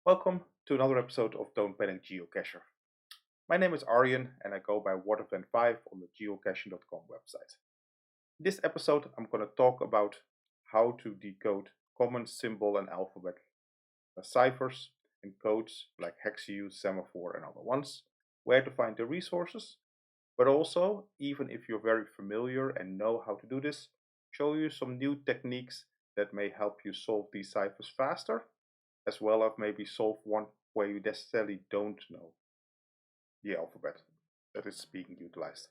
Welcome to another episode of Don't Panic Geocacher. My name is Arjen and I go by Waterfan5 on the geocaching.com website. In this episode, I'm going to talk about how to decode common symbol and alphabet ciphers and codes like hexause, semaphore, and other ones, where to find the resources, but also, even if you're very familiar and know how to do this, show you some new techniques that may help you solve these ciphers faster, as well as maybe solve one where you necessarily don't know the alphabet that is being utilized.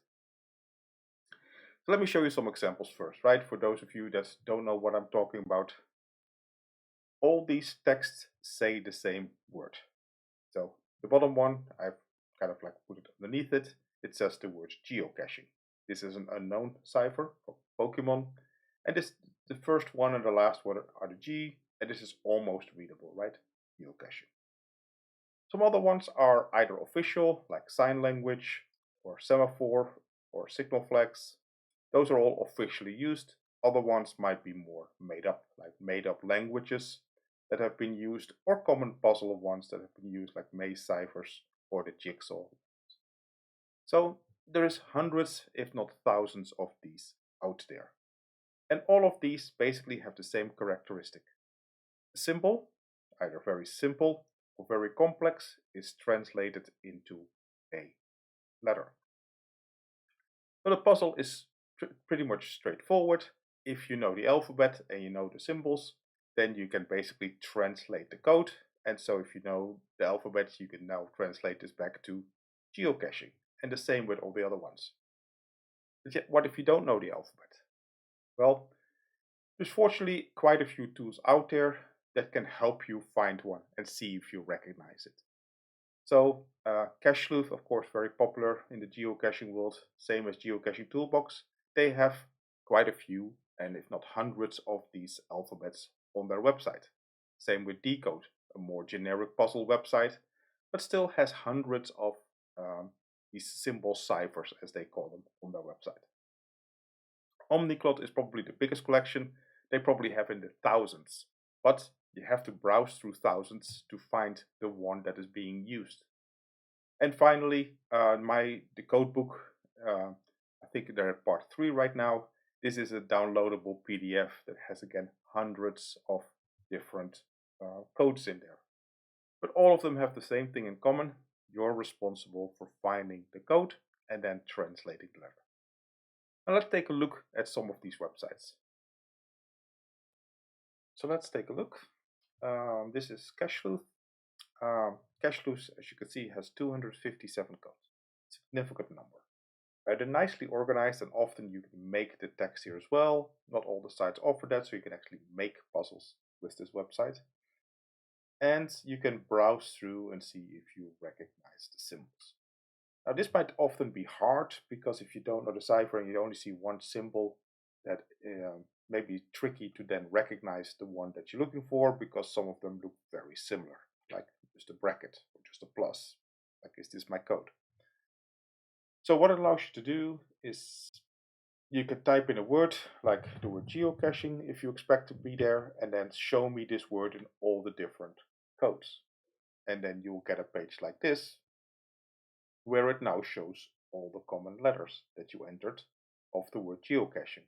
So let me show you some examples first, right? For those of you that don't know what I'm talking about, all these texts say the same word. So the bottom one, I've kind of like put it underneath it. It says the word geocaching. This is an unknown cipher for Pokemon. And the first one and the last one are the G, and this is almost readable, right? Geocaching. Some other ones are either official, like sign language, or semaphore, or signal flags. Those are all officially used. Other ones might be more made up, like made up languages that have been used, or common puzzle ones that have been used, like maze ciphers or the jigsaw. So there is hundreds, if not thousands, of these out there. And all of these basically have the same characteristic. A symbol, either very simple or very complex, is translated into a letter. So the puzzle is pretty much straightforward. If you know the alphabet and you know the symbols, then you can basically translate the code. And so if you know the alphabet, you can now translate this back to geocaching. And the same with all the other ones. But yet, what if you don't know the alphabet? Well, there's fortunately quite a few tools out there that can help you find one and see if you recognize it. So Cache Sleuth, of course, very popular in the geocaching world, same as Geocaching Toolbox. They have quite a few, and if not hundreds, of these alphabets on their website. Same with Decode, a more generic puzzle website, but still has hundreds of these symbol ciphers, as they call them, on their website. Omniclot is probably the biggest collection. They probably have in the thousands, but you have to browse through thousands to find the one that is being used. And finally, the code book, I think they're at part 3 right now. This is a downloadable PDF that has, again, hundreds of different codes in there. But all of them have the same thing in common. You're responsible for finding the code and then translating the letter. Now let's take a look at some of these websites. So let's take a look. This is Cache Sleuth. Cache Sleuth, as you can see, has 257 codes. Significant number. They're nicely organized, and often you can make the text here as well. Not all the sites offer that, so you can actually make puzzles with this website. And you can browse through and see if you recognize the symbols. Now this might often be hard, because if you don't know the cipher and you only see one symbol, that may be tricky to then recognize the one that you're looking for, because some of them look very similar, like just a bracket or just a plus. Like, is this my code? So what it allows you to do is you can type in a word, like the word geocaching, if you expect to be there, and then show me this word in all the different codes. And then you'll get a page like this, where it now shows all the common letters that you entered of the word geocaching.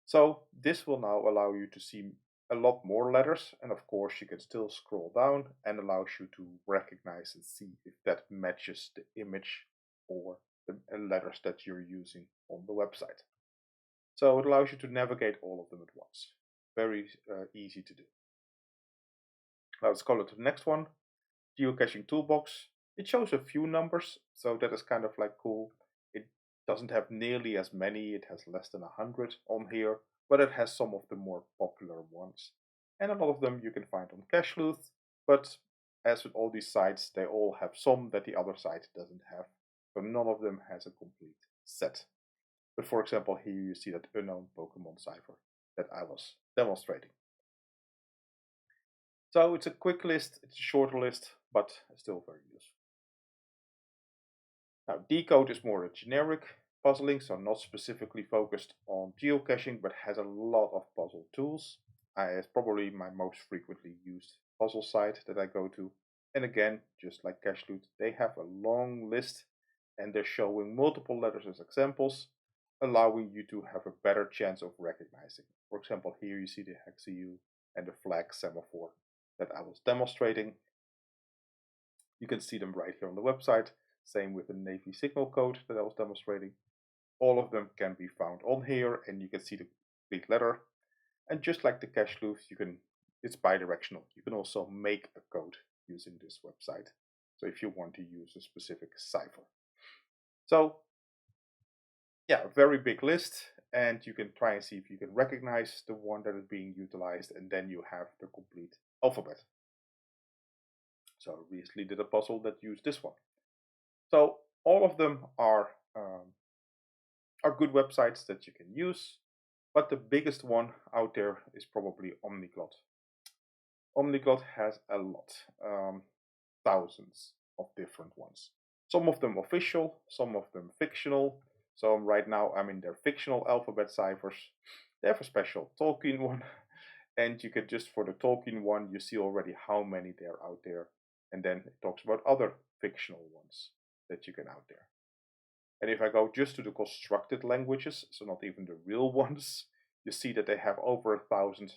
So this will now allow you to see a lot more letters, and of course you can still scroll down, and allows you to recognize and see if that matches the image or the letters that you're using on the website. So it allows you to navigate all of them at once. Very easy to do. Now let's go to the next one, Geocaching Toolbox. It shows a few numbers, so that is kind of like cool. It doesn't have nearly as many, it has less than 100 on here, but it has some of the more popular ones. And a lot of them you can find on Cache Sleuth, but as with all these sites, they all have some that the other site doesn't have, so none of them has a complete set. But for example, here you see that unknown Pokemon cipher that I was demonstrating. So it's a quick list, it's a shorter list, but still very useful. Now, Decode is more a generic puzzling, so not specifically focused on geocaching, but has a lot of puzzle tools. It's probably my most frequently used puzzle site that I go to. And again, just like Cashloot, they have a long list and they're showing multiple letters as examples, allowing you to have a better chance of recognizing. For example, here you see the hexu and the flag semaphore that I was demonstrating. You can see them right here on the website. Same with the Navy signal code that I was demonstrating. All of them can be found on here, and you can see the complete letter. And just like the cache loops, it's bidirectional. You can also make a code using this website. So if you want to use a specific cipher. So yeah, a very big list, and you can try and see if you can recognize the one that is being utilized, and then you have the complete alphabet. So I recently did a puzzle that used this one. So all of them are good websites that you can use, but the biggest one out there is probably Omniglot. Omniglot has a lot, thousands of different ones. Some of them official, some of them fictional. So right now I'm in their fictional alphabet ciphers. They have a special Tolkien one, and you can just for the Tolkien one, you see already how many there are out there. And then it talks about other fictional ones that you can out there. And if I go just to the constructed languages, so not even the real ones, you see that they have over 1,000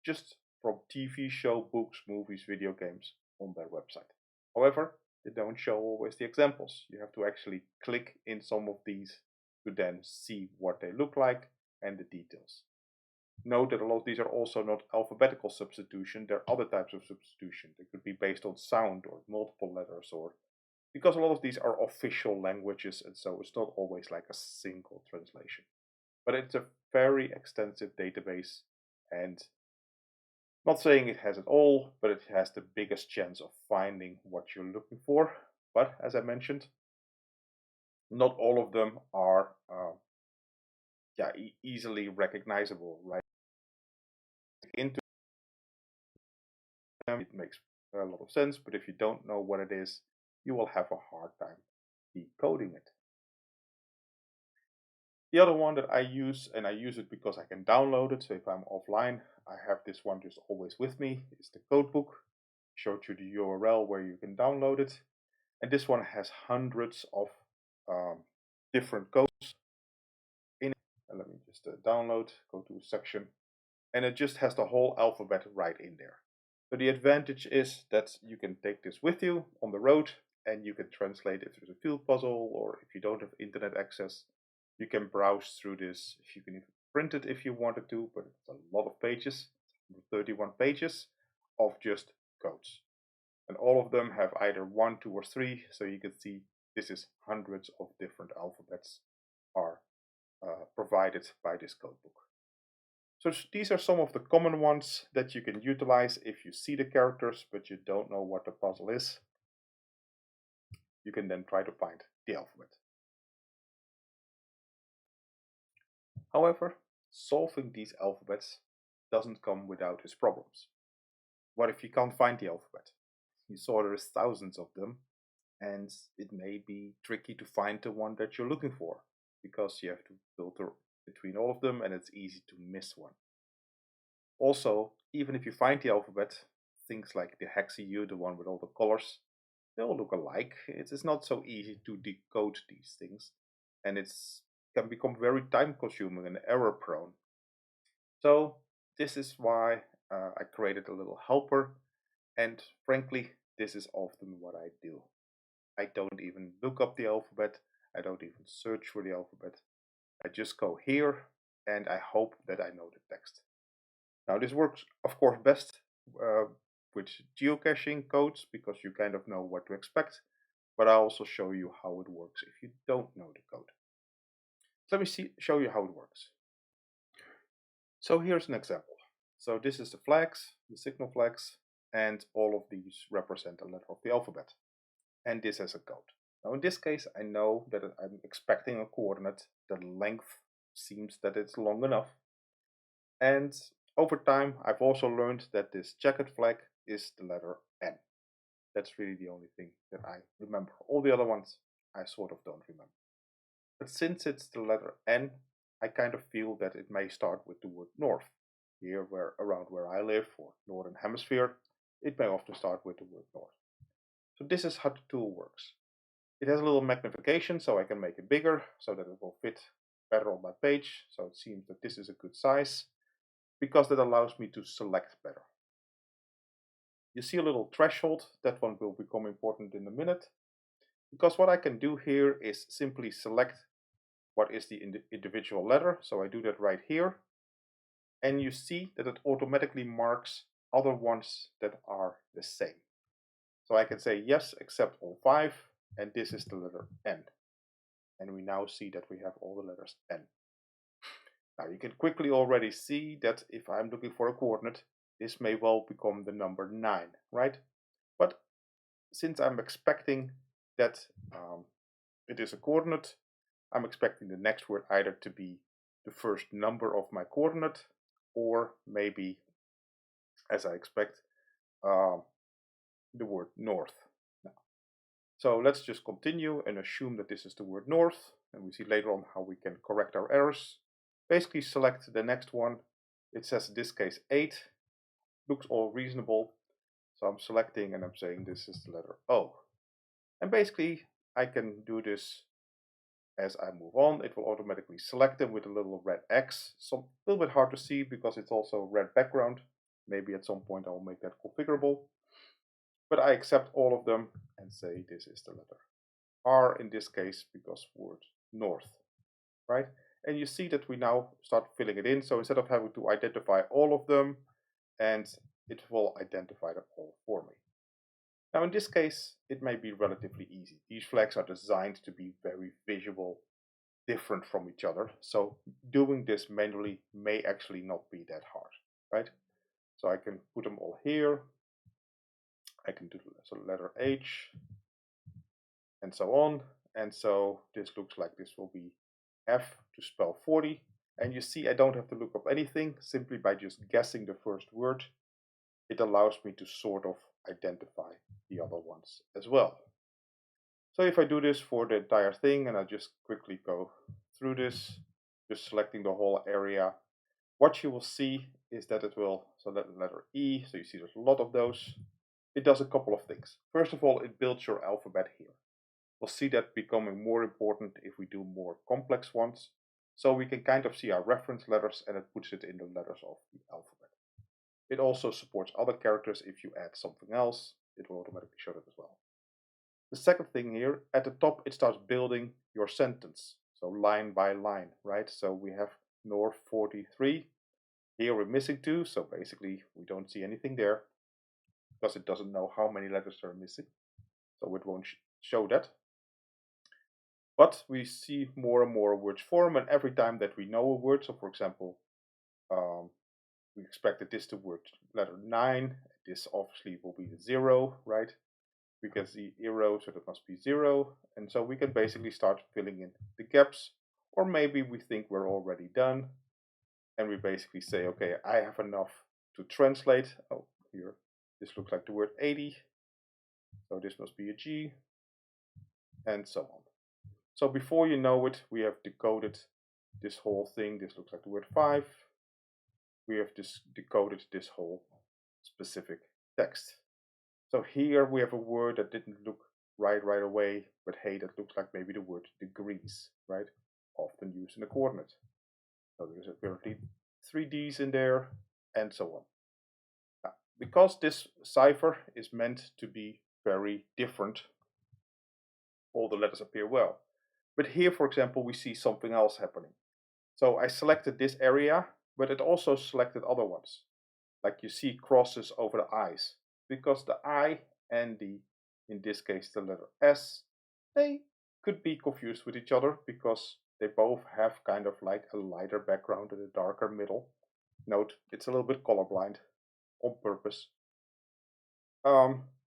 just from TV show, books, movies, video games on their website. However, they don't show always the examples. You have to actually click in some of these to then see what they look like and the details. Note that a lot of these are also not alphabetical substitution. There are other types of substitution. They could be based on sound or multiple letters, or because a lot of these are official languages, and so it's not always like a single translation. But it's a very extensive database, and not saying it has it all, but it has the biggest chance of finding what you're looking for. But as I mentioned, not all of them are easily recognizable, right? Into them, it makes a lot of sense, but if you don't know what it is, you will have a hard time decoding it. The other one that I use, and I use it because I can download it, so if I'm offline, I have this one just always with me, is the codebook. Showed you the URL where you can download it. And this one has hundreds of different codes in it. And let me just download, go to a section, and it just has the whole alphabet right in there. So the advantage is that you can take this with you on the road, and you can translate it as a field puzzle, or if you don't have internet access, you can browse through this. You can even print it if you wanted to, but it's a lot of pages, 31 pages of just codes. And all of them have either 1, 2, or 3, so you can see this is hundreds of different alphabets are provided by this codebook. So these are some of the common ones that you can utilize if you see the characters but you don't know what the puzzle is. You can then try to find the alphabet. However, solving these alphabets doesn't come without its problems. What if you can't find the alphabet? You saw there's thousands of them, and it may be tricky to find the one that you're looking for because you have to filter between all of them and it's easy to miss one. Also, even if you find the alphabet, things like the hexu, the one with all the colors, they all look alike. It's not so easy to decode these things, and it can become very time consuming and error prone. So this is why I created a little helper, and frankly, this is often what I do. I don't even look up the alphabet, I don't even search for the alphabet. I just go here and I hope that I know the text. Now this works of course best with geocaching codes because you kind of know what to expect, but I'll also show you how it works if you don't know the code. So let me show you how it works. So here's an example. So this is the flags, the signal flags, and all of these represent a letter of the alphabet. And this has a code. Now in this case, I know that I'm expecting a coordinate. The length seems that it's long enough. And over time, I've also learned that this checkered flag is the letter N. That's really the only thing that I remember. All the other ones, I sort of don't remember. But since it's the letter N, I kind of feel that it may start with the word north. here around where I live, or Northern Hemisphere, it may often start with the word north. So this is how the tool works. It has a little magnification, so I can make it bigger so that it will fit better on my page. So it seems that this is a good size, because that allows me to select better. You see a little threshold, that one will become important in a minute, because what I can do here is simply select what is the individual letter. So I do that right here, and you see that it automatically marks other ones that are the same. So I can say yes, accept all 5, and this is the letter N. And we now see that we have all the letters N. Now you can quickly already see that if I'm looking for a coordinate, this may well become the number 9, right? But since I'm expecting that it is a coordinate, I'm expecting the next word either to be the first number of my coordinate, or maybe, as I expect, the word north. Now, so let's just continue and assume that this is the word north, and we see later on how we can correct our errors. Basically select the next one. It says in this case 8, looks all reasonable. So I'm selecting and I'm saying this is the letter O. And basically I can do this as I move on. It will automatically select them with a little red X. So a little bit hard to see because it's also red background. Maybe at some point I'll make that configurable. But I accept all of them and say this is the letter R in this case, because word north, right? And you see that we now start filling it in. So instead of having to identify all of them, and it will identify them all for me. Now in this case, it may be relatively easy. These flags are designed to be very visual, different from each other. So doing this manually may actually not be that hard, right? So I can put them all here. I can do the letter H, and so on. And so this looks like this will be F to spell 40. And you see I don't have to look up anything. Simply by just guessing the first word, it allows me to sort of identify the other ones as well. So if I do this for the entire thing, and I just quickly go through this, just selecting the whole area, what you will see is that it will, so that letter E, so you see there's a lot of those. It does a couple of things. First of all, it builds your alphabet here. We'll see that becoming more important if we do more complex ones. So we can kind of see our reference letters, and it puts it in the letters of the alphabet. It also supports other characters. If you add something else, it will automatically show that as well. The second thing here, at the top, it starts building your sentence. So line by line, right? So we have north 43. Here we're missing 2, so basically we don't see anything there because it doesn't know how many letters are missing. So it won't show that. But we see more and more words form, and every time that we know a word, so for example, we expected this to word letter 9, this obviously will be the 0, right? We can see 0, so that must be 0, and so we can basically start filling in the gaps, or maybe we think we're already done, and we basically say, okay, I have enough to translate. Oh, here, this looks like the word 80, so this must be a G, and so on. So before you know it, we have decoded this whole thing. This looks like the word 5. We have decoded this whole specific text. So here we have a word that didn't look right away, but hey, that looks like maybe the word degrees, right? Often used in a coordinate. So there's apparently 3 Ds in there, and so on. Now, because this cipher is meant to be very different, all the letters appear well. But here, for example, we see something else happening. So I selected this area, but it also selected other ones. Like you see crosses over the I's, because the I and the, in this case, the letter S, they could be confused with each other because they both have kind of like a lighter background and a darker middle. Note, it's a little bit colorblind on purpose.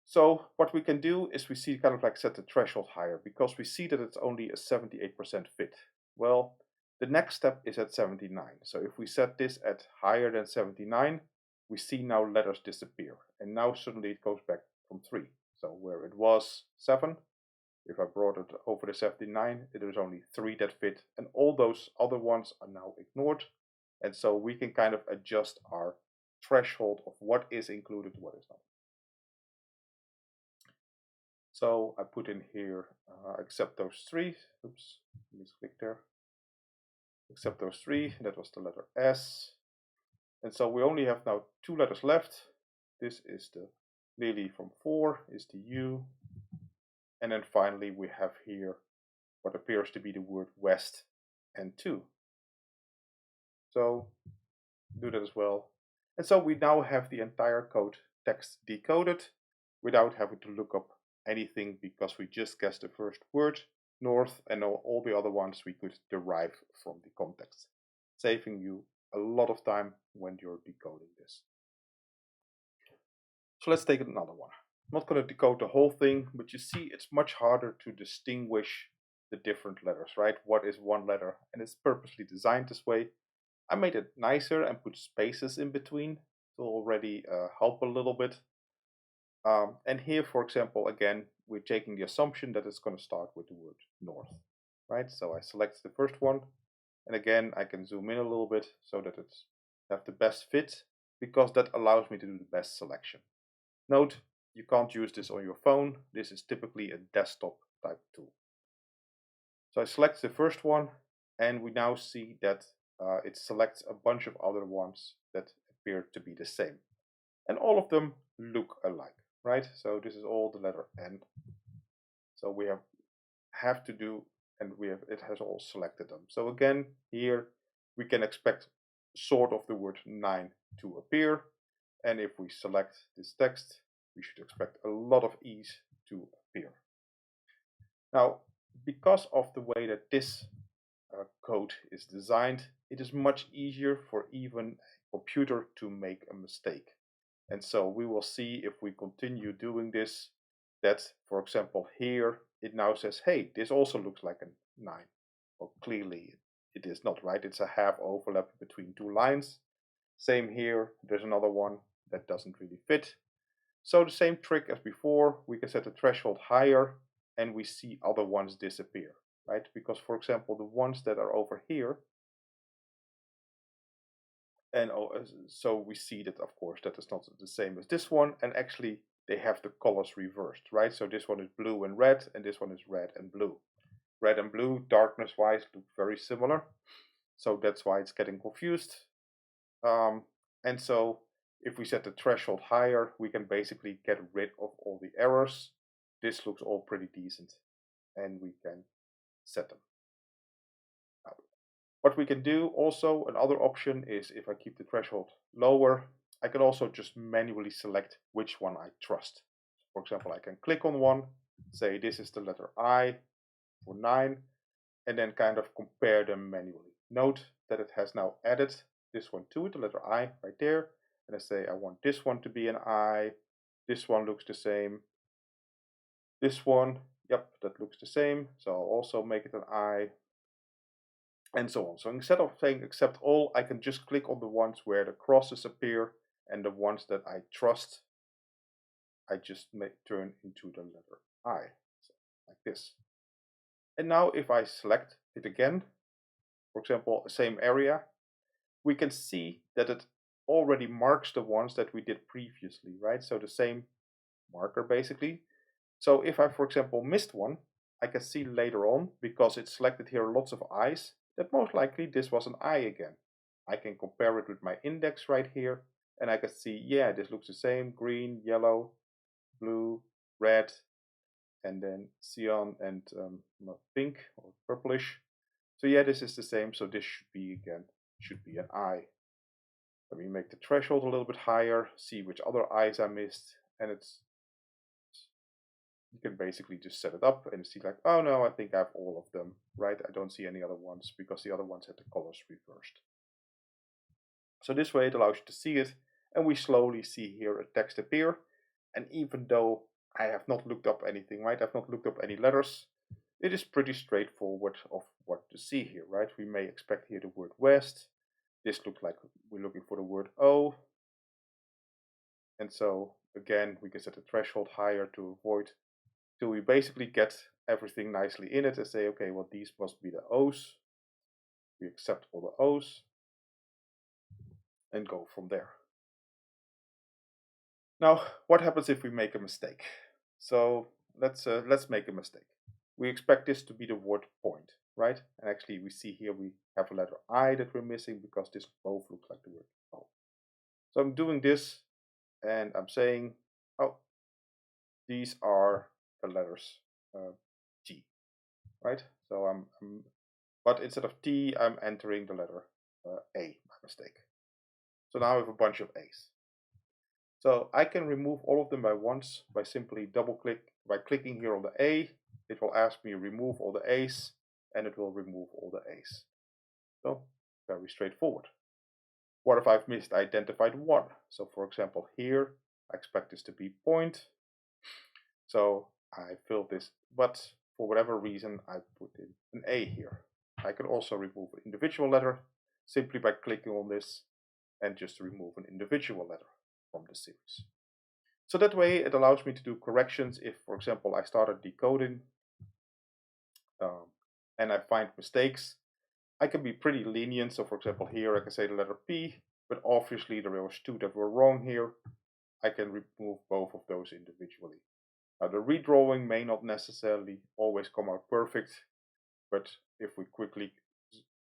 So what we can do is we see kind of like set the threshold higher, because we see that it's only a 78% fit. Well, the next step is at 79. So if we set this at higher than 79, we see now letters disappear. And now suddenly it goes back from 3. So where it was 7, if I brought it over the 79, there was only 3 that fit. And all those other ones are now ignored. And so we can kind of adjust our threshold of what is included, what is not. So I put in here, except those three. Oops, let me click there. Except those three, that was the letter S. And so we only have now two letters left. This is the Lily from 4, is the U. And then finally we have here what appears to be the word West and 2. So do that as well. And so we now have the entire code text decoded without having to look up anything, because we just guessed the first word, north, and all the other ones we could derive from the context, saving you a lot of time when you're decoding this. So let's take another one. I'm not going to decode the whole thing, but you see it's much harder to distinguish the different letters, right? What is one letter? And it's purposely designed this way. I made it nicer and put spaces in between to already help a little bit. And here, for example, again, we're taking the assumption that it's going to start with the word north, right? So I select the first one, and again, I can zoom in a little bit so that it's have the best fit, because that allows me to do the best selection. Note, you can't use this on your phone. This is typically a desktop type tool. So I select the first one, and we now see that it selects a bunch of other ones that appear to be the same. And all of them look alike, right? So this is all the letter N. So we have to do, and it has all selected them. So again, here we can expect sort of the word 9 to appear. And if we select this text, we should expect a lot of E's to appear. Now, because of the way that this code is designed, it is much easier for even a computer to make a mistake. And so we will see, if we continue doing this, that, for example, here it now says, hey, this also looks like a 9. Well, clearly it is not, right? It's a half overlap between two lines. Same here, there's another one that doesn't really fit. So the same trick as before, we can set the threshold higher and we see other ones disappear, right? Because, for example, the ones that are over here, and so we see that, of course, that is not the same as this one, and actually they have the colors reversed, right? So this one is blue and red, and this one is red and blue. Red and blue, darkness-wise, look very similar, so that's why it's getting confused. And so if we set the threshold higher, we can basically get rid of all the errors. This looks all pretty decent, and we can set them. What we can do also, another option is, if I keep the threshold lower, I can also just manually select which one I trust. For example, I can click on one, say this is the letter I for 9, and then kind of compare them manually. Note that it has now added this one to it, the letter I right there, and I say I want this one to be an I, this one looks the same, this one, yep, that looks the same, so I'll also make it an I, and so on. So instead of saying accept all, I can just click on the ones where the crosses appear, and the ones that I trust, I just turn into the letter I, so like this. And now if I select it again, for example, same area, we can see that it already marks the ones that we did previously, right? So the same marker basically. So if I, for example, missed one, I can see later on, because it selected here lots of I's, that most likely this was an I again. I can compare it with my index right here, and I can see, yeah, this looks the same, green, yellow, blue, red, and then cyan and pink or purplish. So yeah, this is the same, so this should be an I. Let me make the threshold a little bit higher, see which other I's I missed, and you can basically just set it up and see like, oh no, I think I have all of them, right? I don't see any other ones because the other ones had the colors reversed. So this way it allows you to see it, and we slowly see here a text appear. And even though I have not looked up anything, right? I've not looked up any letters, it is pretty straightforward of what to see here, right? We may expect here the word west. This looks like we're looking for the word O. And so again, we can set the threshold higher to avoid, till we basically get everything nicely in it and say, okay, well, these must be the O's. We accept all the O's. and go from there. Now, what happens if we make a mistake? So let's make a mistake. We expect this to be the word point, right? And actually we see here we have a letter I that we're missing because this both looks like the word O. So I'm doing this and I'm saying, oh, these are the letters T, right? So but instead of T, I'm entering the letter A by mistake. So now I have a bunch of A's. So I can remove all of them by once by simply by clicking here on the A. It will ask me remove all the A's, and it will remove all the A's. So very straightforward. What if I've misidentified one? So for example here, I expect this to be point. So I filled this, but for whatever reason I put in an A here. I can also remove an individual letter simply by clicking on this and just remove an individual letter from the series. So that way it allows me to do corrections if, for example, I started decoding and I find mistakes. I can be pretty lenient. So for example, here I can say the letter P, but obviously there was two that were wrong here. I can remove both of those individually. Now the redrawing may not necessarily always come out perfect, but if we quickly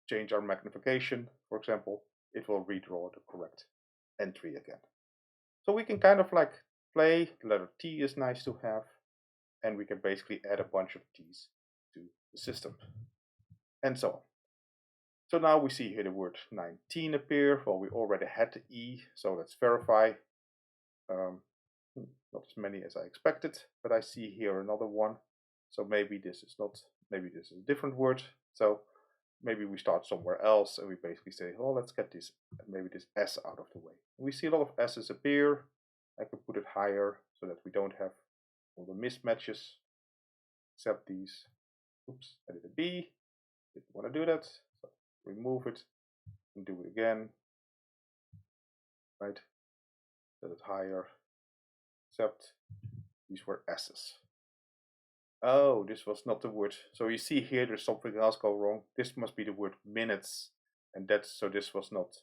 change our magnification, for example, it will redraw the correct entry again. So we can kind of like play. The letter T is nice to have, and we can basically add a bunch of T's to the system, and so on. So now we see here the word 19 appear. Well, we already had the E, so let's verify. Not as many as I expected, but I see here another one. So maybe this is a different word. So maybe we start somewhere else and we basically say, oh, let's get this, maybe this S out of the way. We see a lot of S's appear. I can put it higher so that we don't have all the mismatches, except these. Oops, I did a B. Didn't want to do that. So remove it and do it again. Right? Set it higher. Except these were S's. Oh, this was not the word. So you see here there's something else go wrong. This must be the word minutes. And this was not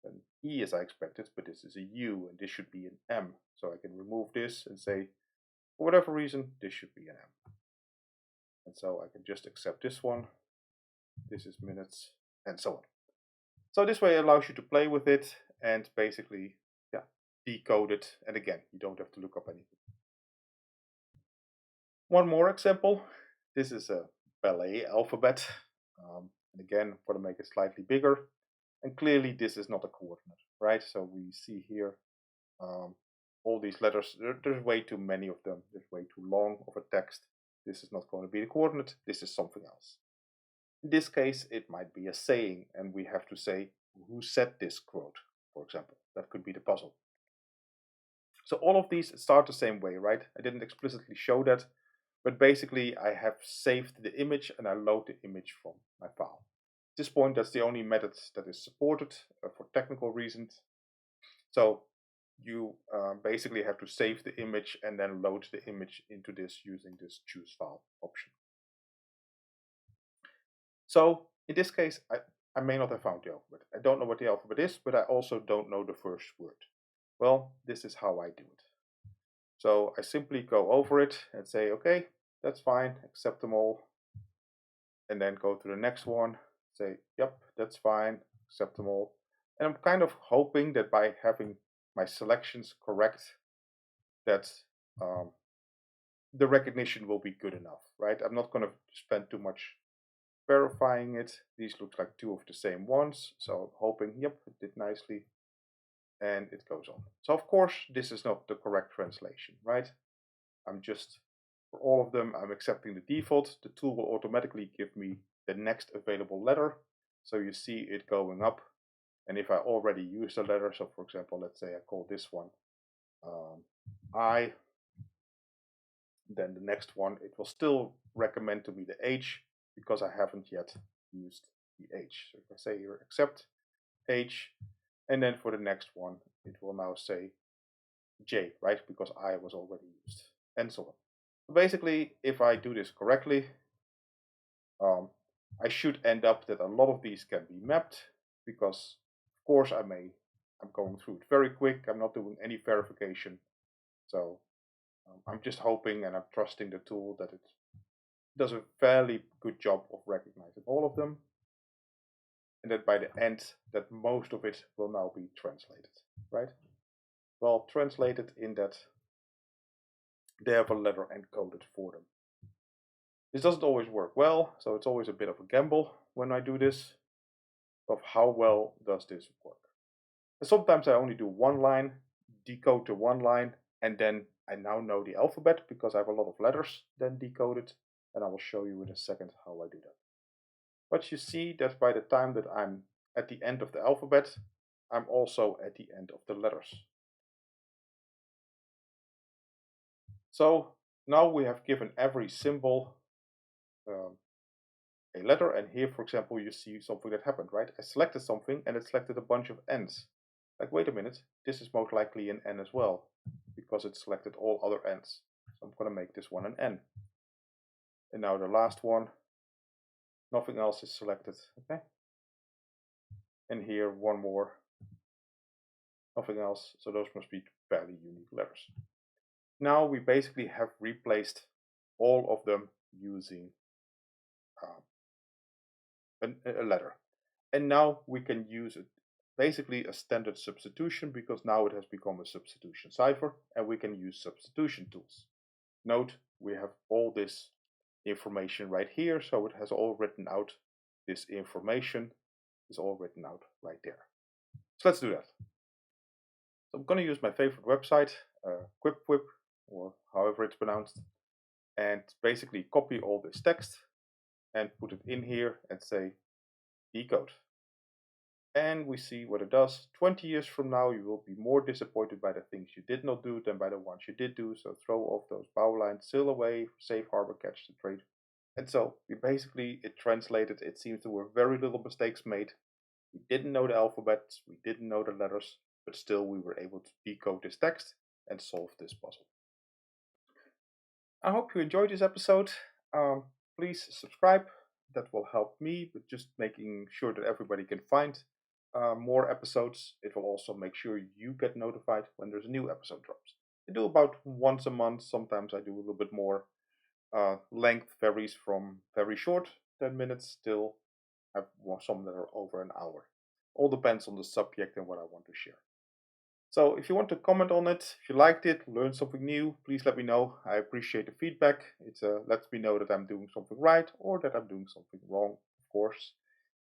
an E as I expected, but this is a U and this should be an M. So I can remove this and say, for whatever reason, this should be an M. And so I can just accept this one. This is minutes and so on. So this way it allows you to play with it and basically, decode it. And again, you don't have to look up anything. One more example. This is a ballet alphabet. And again, I'm going to make it slightly bigger. And clearly this is not a coordinate, right? So we see here all these letters. There's way too many of them. There's way too long of a text. This is not going to be the coordinate. This is something else. In this case, it might be a saying, and we have to say who said this quote, for example. That could be the puzzle. So all of these start the same way, right? I didn't explicitly show that, but basically I have saved the image and I load the image from my file. At this point, that's the only method that is supported for technical reasons. So you basically have to save the image and then load the image into this using this choose file option. So in this case, I may not have found the alphabet. I don't know what the alphabet is, but I also don't know the first word. Well, this is how I do it. So I simply go over it and say, okay, that's fine, accept them all. And then go to the next one, say, yep, that's fine, accept them all. And I'm kind of hoping that by having my selections correct, that the recognition will be good enough, right? I'm not going to spend too much verifying it. These look like two of the same ones. So I'm hoping, yep, it did nicely. And it goes on. So of course, this is not the correct translation, right? I'm just, for all of them, I'm accepting the default. The tool will automatically give me the next available letter. So you see it going up. And if I already used a letter, so for example, let's say I call this one I, then the next one, it will still recommend to me the H because I haven't yet used the H. So if I say here accept H, and then for the next one, it will now say J, right? Because I was already used, and so on. So basically, if I do this correctly, I should end up that a lot of these can be mapped, because of course I may I'm going through it very quick. I'm not doing any verification. So I'm just hoping and I'm trusting the tool that it does a fairly good job of recognizing all of them. And that by the end, that most of it will now be translated, right? Well, translated in that they have a letter encoded for them. This doesn't always work well, so it's always a bit of a gamble when I do this, of how well does this work. And sometimes I only do one line, decode to one line, and then I now know the alphabet because I have a lot of letters then decoded, and I will show you in a second how I do that. But you see that by the time that I'm at the end of the alphabet, I'm also at the end of the letters. So now we have given every symbol a letter, and here, for example, you see something that happened, right? I selected something and it selected a bunch of N's. Like, wait a minute, this is most likely an N as well, because it selected all other N's. So I'm going to make this one an N. And now the last one, nothing else is selected, okay? And here, one more, nothing else, so those must be fairly unique letters. Now we basically have replaced all of them using a letter. And now we can use it, basically a standard substitution, because now it has become a substitution cipher, and we can use substitution tools. Note, we have all this information right here, so it has all written out. This information is all written out right there. So let's do that. So I'm going to use my favorite website, QuipQuip, or however it's pronounced, and basically copy all this text and put it in here and say decode. And we see what it does. 20 years from now, you will be more disappointed by the things you did not do than by the ones you did do. So throw off those bow lines, sail away, safe harbor, catch the trade. And so we basically, it translated. It seems there were very little mistakes made. We didn't know the alphabet, we didn't know the letters, but still we were able to decode this text and solve this puzzle. I hope you enjoyed this episode. Please subscribe. That will help me with just making sure that everybody can find more episodes. It will also make sure you get notified when there's a new episode drops. I do about once a month. Sometimes I do a little bit more. Length varies from very short, 10 minutes, till I have some that are over an hour. All depends on the subject and what I want to share. So if you want to comment on it, if you liked it, learned something new, please let me know. I appreciate the feedback. It lets me know that I'm doing something right or that I'm doing something wrong, of course.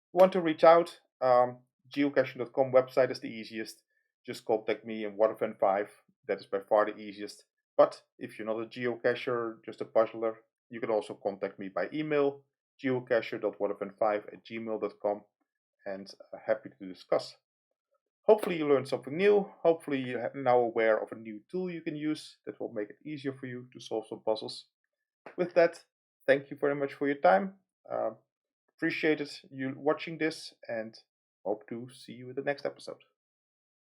If you want to reach out, geocaching.com website is the easiest. Just contact me in WaterFan5. That is by far the easiest. But if you're not a geocacher, just a puzzler, you can also contact me by email, geocacher.waterfan5@gmail.com, and happy to discuss. Hopefully you learned something new. Hopefully you're now aware of a new tool you can use that will make it easier for you to solve some puzzles. With that, thank you very much for your time. Appreciated you watching this, and hope to see you in the next episode.